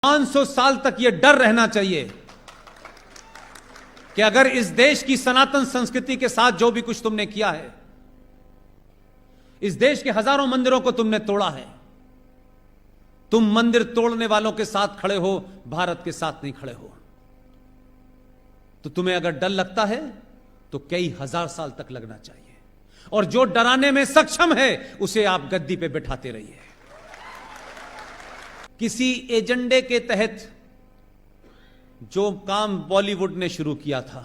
500 साल तक यह डर रहना चाहिए कि अगर इस देश की सनातन संस्कृति के साथ जो भी कुछ तुमने किया है, इस देश के हजारों मंदिरों को तुमने तोड़ा है, तुम मंदिर तोड़ने वालों के साथ खड़े हो, भारत के साथ नहीं खड़े हो। तो तुम्हें अगर डर लगता है तो कई हजार साल तक लगना चाहिए, और जो डराने में सक्षम है उसे आप गद्दी पे बिठाते रहिए। किसी एजेंडे के तहत जो काम बॉलीवुड ने शुरू किया था,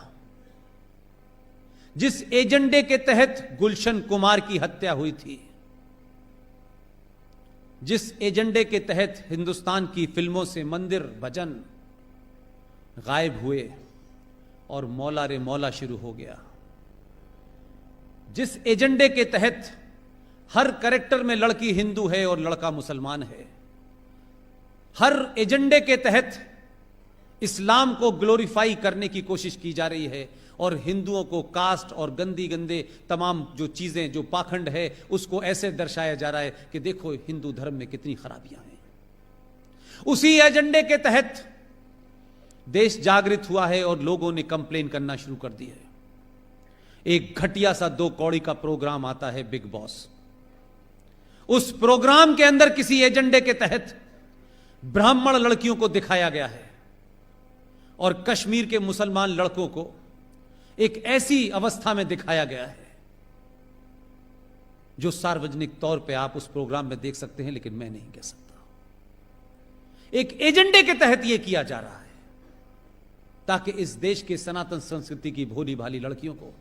जिस एजेंडे के तहत गुलशन कुमार की हत्या हुई थी, जिस एजेंडे के तहत हिंदुस्तान की फिल्मों से मंदिर भजन गायब हुए और मौला रे मौला शुरू हो गया, जिस एजेंडे के तहत हर कैरेक्टर में लड़की हिंदू है और लड़का मुसलमान है, हर एजेंडे के तहत इस्लाम को ग्लोरीफाई करने की कोशिश की जा रही है और हिंदुओं को कास्ट और गंदी गंदे तमाम जो चीजें, जो पाखंड है, उसको ऐसे दर्शाया जा रहा है कि देखो हिंदू धर्म में कितनी खराबियां हैं। उसी एजेंडे के तहत देश जागृत हुआ है और लोगों ने कंप्लेन करना शुरू कर दी है। एक घटिया सा 2 कौड़ी का प्रोग्राम आता है, बिग बॉस। उस प्रोग्राम के अंदर किसी एजेंडे के तहत ब्राह्मण लड़कियों को दिखाया गया है और कश्मीर के मुसलमान लड़कों को एक ऐसी अवस्था में दिखाया गया है जो सार्वजनिक तौर पे आप उस प्रोग्राम में देख सकते हैं, लेकिन मैं नहीं कह सकता। एक एजेंडे के तहत यह किया जा रहा है ताकि इस देश के सनातन संस्कृति की भोली भाली लड़कियों को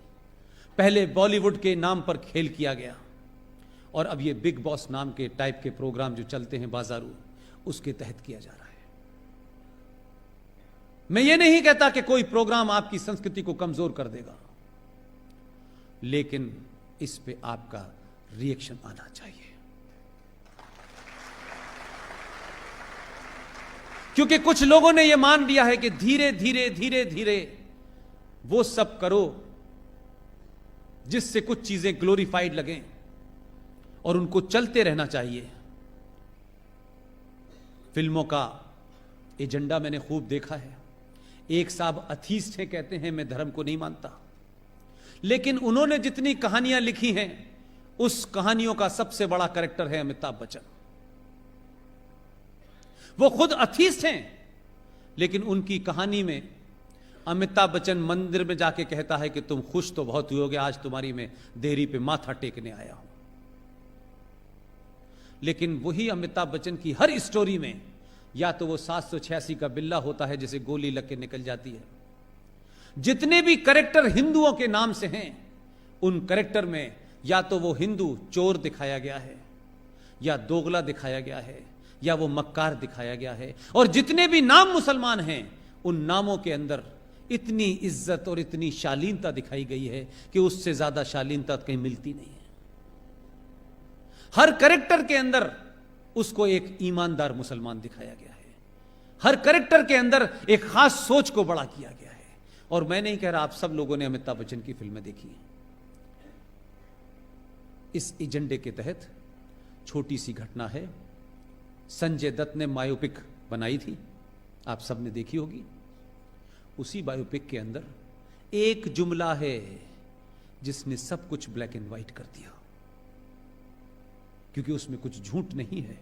पहले बॉलीवुड के नाम पर खेल किया गया और अब ये बिग बॉस नाम के टाइप के प्रोग्राम जो चलते हैं बाजारू, उसके तहत किया जा रहा है। मैं ये नहीं कहता कि कोई प्रोग्राम आपकी संस्कृति को कमजोर कर देगा, लेकिन इस पे आपका रिएक्शन आना चाहिए, क्योंकि कुछ लोगों ने यह मान लिया है कि धीरे धीरे धीरे धीरे वो सब करो जिससे कुछ चीजें ग्लोरीफाइड लगें और उनको चलते रहना चाहिए। फिल्मों का एजेंडा मैंने खूब देखा है। एक साहब अथीस्ट हैं, कहते हैं मैं धर्म को नहीं मानता, लेकिन उन्होंने जितनी कहानियां लिखी हैं उस कहानियों का सबसे बड़ा कैरेक्टर है अमिताभ बच्चन। वो खुद अथीस्ट हैं, लेकिन उनकी कहानी में अमिताभ बच्चन मंदिर में जाके कहता है कि तुम खुश तो बहुत हुए होगे, आज तुम्हारी मैं देहरी पे माथा टेकने आया हूं। लेकिन वही अमिताभ बच्चन की हर स्टोरी में या तो वो 786 का बिल्ला होता है जिसे गोली लग के निकल जाती है। जितने भी कैरेक्टर हिंदुओं के नाम से हैं, उन कैरेक्टर में या तो वो हिंदू चोर दिखाया गया है, या दोगला दिखाया गया है, या वो मक्कार दिखाया गया है। और जितने भी नाम मुसलमान हैं, उन नामों के अंदर इतनी इज्जत और इतनी शालीनता दिखाई गई है कि उससे ज्यादा शालीनता कहीं मिलती नहीं है। हर कैरेक्टर के अंदर उसको एक ईमानदार मुसलमान दिखाया गया है, हर कैरेक्टर के अंदर एक खास सोच को बड़ा किया गया है। और मैं नहीं कह रहा, आप सब लोगों ने अमिताभ बच्चन की फिल्में देखी हैं। इस एजेंडे के तहत छोटी सी घटना है, संजय दत्त ने बायोपिक बनाई थी, आप सब ने देखी होगी। उसी बायोपिक के अंदर एक जुमला है जिसने सब कुछ ब्लैक एंड व्हाइट कर दिया, क्योंकि उसमें कुछ झूठ नहीं है।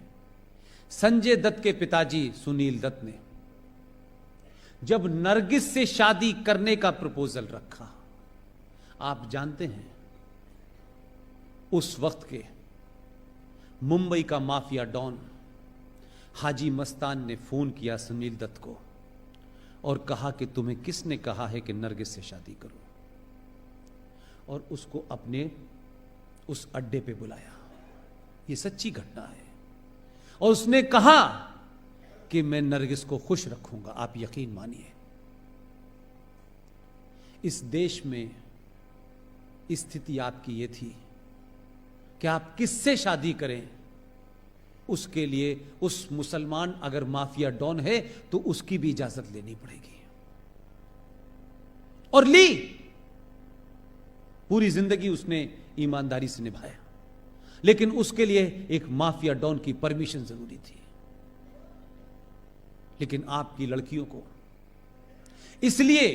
संजय दत्त के पिताजी सुनील दत्त ने जब नरगिस से शादी करने का प्रपोजल रखा, आप जानते हैं उस वक्त के मुंबई का माफिया डॉन हाजी मस्तान ने फोन किया सुनील दत्त को और कहा कि तुम्हें किसने कहा है कि नरगिस से शादी करो, और उसको अपने उस अड्डे पे बुलाया। ये सच्ची घटना है। और उसने कहा कि मैं नरगिस को खुश रखूंगा, आप यकीन मानिए। इस देश में स्थिति आपकी ये थी कि आप किससे शादी करें, उसके लिए उस मुसलमान अगर माफिया डॉन है तो उसकी भी इजाजत लेनी पड़ेगी, और ली। पूरी जिंदगी उसने ईमानदारी से निभाया, लेकिन उसके लिए एक माफिया डॉन की परमिशन जरूरी थी। लेकिन आपकी लड़कियों को इसलिए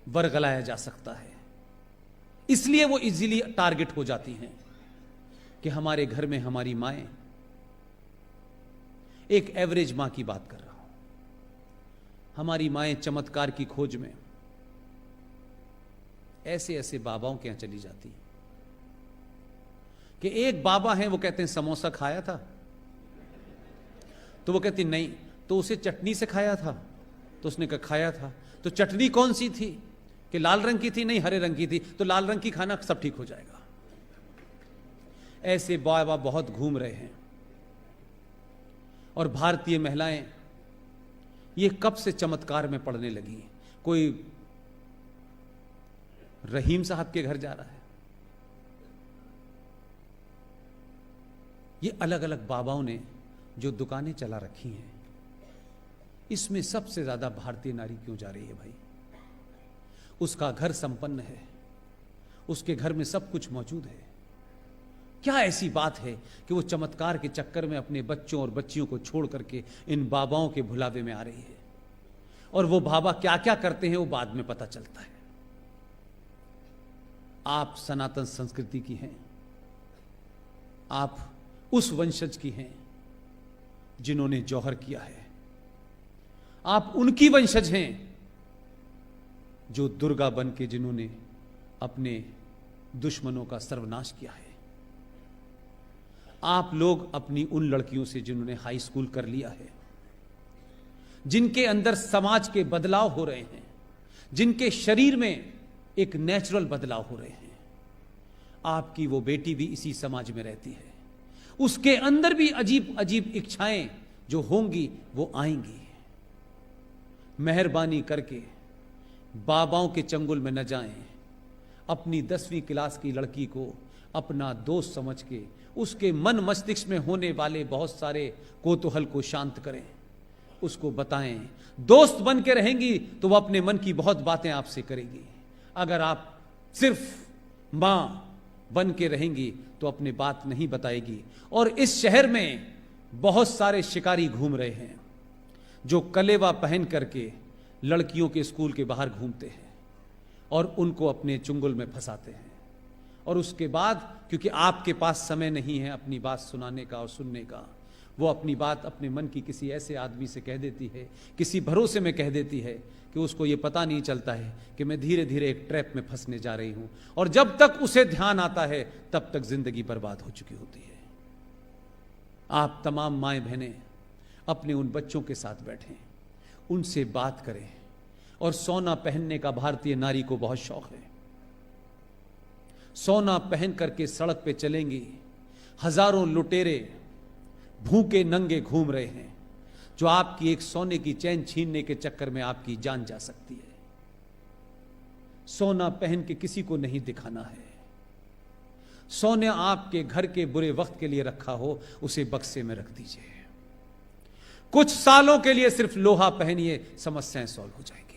बरगलाया जा सकता है, इसलिए वो इजीली टारगेट हो जाती हैं कि हमारे घर में हमारी माएं, एक एवरेज मां की बात कर रहा हूं, हमारी माएं चमत्कार की खोज में ऐसे ऐसे बाबाओं के यहां चली जाती हैं कि एक बाबा हैं, वो कहते हैं समोसा खाया था, तो वो कहती नहीं, तो उसे चटनी से खाया था, तो उसने कहा खाया था, तो चटनी कौन सी थी, कि लाल रंग की थी, नहीं हरे रंग की थी, तो लाल रंग की खाना सब ठीक हो जाएगा। ऐसे बाबा बहुत घूम रहे हैं। और भारतीय महिलाएं ये कब से चमत्कार में पड़ने लगी। कोई रहीम साहब के घर जा रहा है, ये अलग अलग बाबाओं ने जो दुकानें चला रखी हैं, इसमें सबसे ज्यादा भारतीय नारी क्यों जा रही है भाई? उसका घर संपन्न है, उसके घर में सब कुछ मौजूद है, क्या ऐसी बात है कि वो चमत्कार के चक्कर में अपने बच्चों और बच्चियों को छोड़ करके इन बाबाओं के भुलावे में आ रही है? और वो बाबा क्या क्या करते हैं वो बाद में पता चलता है। आप सनातन संस्कृति की हैं, आप उस वंशज की हैं जिन्होंने जौहर किया है, आप उनकी वंशज हैं जो दुर्गा बन के जिन्होंने अपने दुश्मनों का सर्वनाश किया है। आप लोग अपनी उन लड़कियों से जिन्होंने हाई स्कूल कर लिया है, जिनके अंदर समाज के बदलाव हो रहे हैं, जिनके शरीर में एक नेचुरल बदलाव हो रहे हैं, आपकी वो बेटी भी इसी समाज में रहती है, उसके अंदर भी अजीब अजीब इच्छाएं जो होंगी वो आएंगी। मेहरबानी करके बाबाओं के चंगुल में न जाएं, अपनी 10वीं क्लास की लड़की को अपना दोस्त समझ के उसके मन मस्तिष्क में होने वाले बहुत सारे कोतूहल को शांत करें, उसको बताएं। दोस्त बन के रहेंगी तो वो अपने मन की बहुत बातें आपसे करेगी। अगर आप सिर्फ मां बन के रहेंगी तो अपनी बात नहीं बताएगी। और इस शहर में बहुत सारे शिकारी घूम रहे हैं जो कलेवा पहन करके लड़कियों के स्कूल के बाहर घूमते हैं और उनको अपने चुंगल में फंसाते हैं। और उसके बाद क्योंकि आपके पास समय नहीं है अपनी बात सुनाने का और सुनने का, वो अपनी बात अपने मन की किसी ऐसे आदमी से कह देती है, किसी भरोसे में कह देती है कि उसको ये पता नहीं चलता है कि मैं धीरे धीरे एक ट्रैप में फंसने जा रही हूं। और जब तक उसे ध्यान आता है तब तक जिंदगी बर्बाद हो चुकी होती है। आप तमाम माएं बहनें अपने उन बच्चों के साथ बैठें, उनसे बात करें। और सोना पहनने का भारतीय नारी को बहुत शौक है। सोना पहन करके सड़क पे चलेंगी, हजारों लुटेरे भूखे नंगे घूम रहे हैं जो आपकी एक सोने की चैन छीनने के चक्कर में आपकी जान जा सकती है। सोना पहन के किसी को नहीं दिखाना है। सोना आपके घर के बुरे वक्त के लिए रखा हो, उसे बक्से में रख दीजिए। कुछ सालों के लिए सिर्फ लोहा पहनिए, समस्याएं सॉल्व हो जाएंगी।